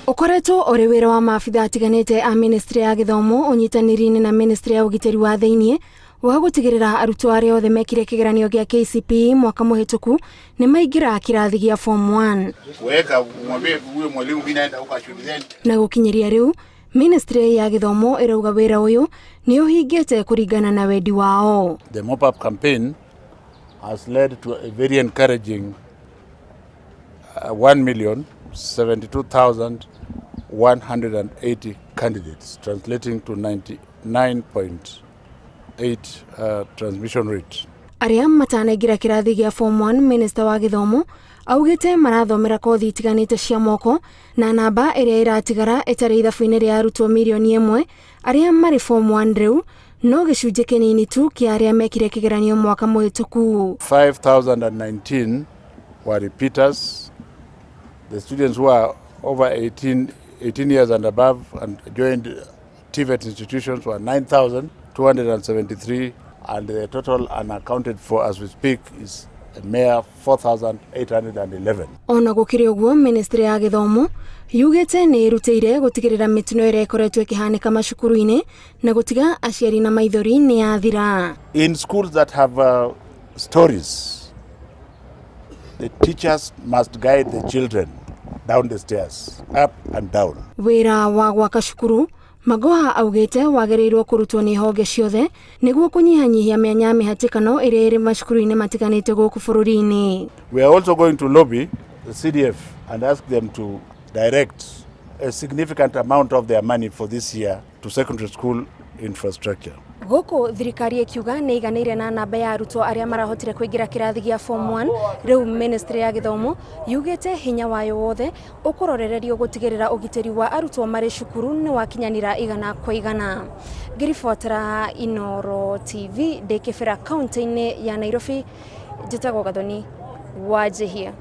Ukoretwo uri wira wa maabitha atiganite a ministry ya githomo unyitaniri na ministry ya ugiteri wa thiini wa gutigirira arutwo aria othe mekire kigeranio gia KCPE mwaka muhituku ni maingira kirathi gia form 1 weka mwambie huyo mwalimu mimi naenda huko shuleni. Na gukinyiria riu ministry ya githomo irauga wira uyu ni uhingite kuringana na wendi wao. The mop-up campaign has led to a very encouraging 1,72,180 candidates, translating to 99.8 transmission rate. Aria matanaingira kirathi gia form 1 minista wa githomo augite marathomera kothi itiganite cia moko na namba iria iratigara etari ithabu-ini ria arutwo milioni 1 aria mari form 1 riu no gicunje kinini tu kia aria mekire kigeranio mwaka muhituku. 5,019 were repeaters. The students who are over 18 years and above and joined TVET institutions were 9,273, and the total unaccounted for as we speak is a mere 4,811. Ona gukiri uguo ministry ya githomo yugite ni irutire gutigirira mitino ire ikoretwo ikihanika macukuru-ini na gutiga aciari na maithori ni yathira. In schools that have stories, the teachers must guide the children down the stairs, up and down. Wira wa gwaka cukuru Magoha augite wagereirwo kurutwo ni honge ciothe niguo kunyihanyihia mianya mihatikano iria iri macukuru-ini matiganite guku bururi-ini. We are also going to lobby the CDF and ask them to direct a significant amount of their money for this year to secondary school infrastructure. Guku thirikari ikiuga niaiganiire na namba ya arutwo aria marahotire kuingira kirathi gia form 1 riu ministry ya githomo yugite hinya wayo wothe ukurorererio gutigirira ugiteri wa arutwo mari cukuru ni wakinyanira igana kwa igana. Ngiribotera Inooro TV ndikibira kaunti-ini ya Nairobi, njitagwo Gathoni Wanjihia.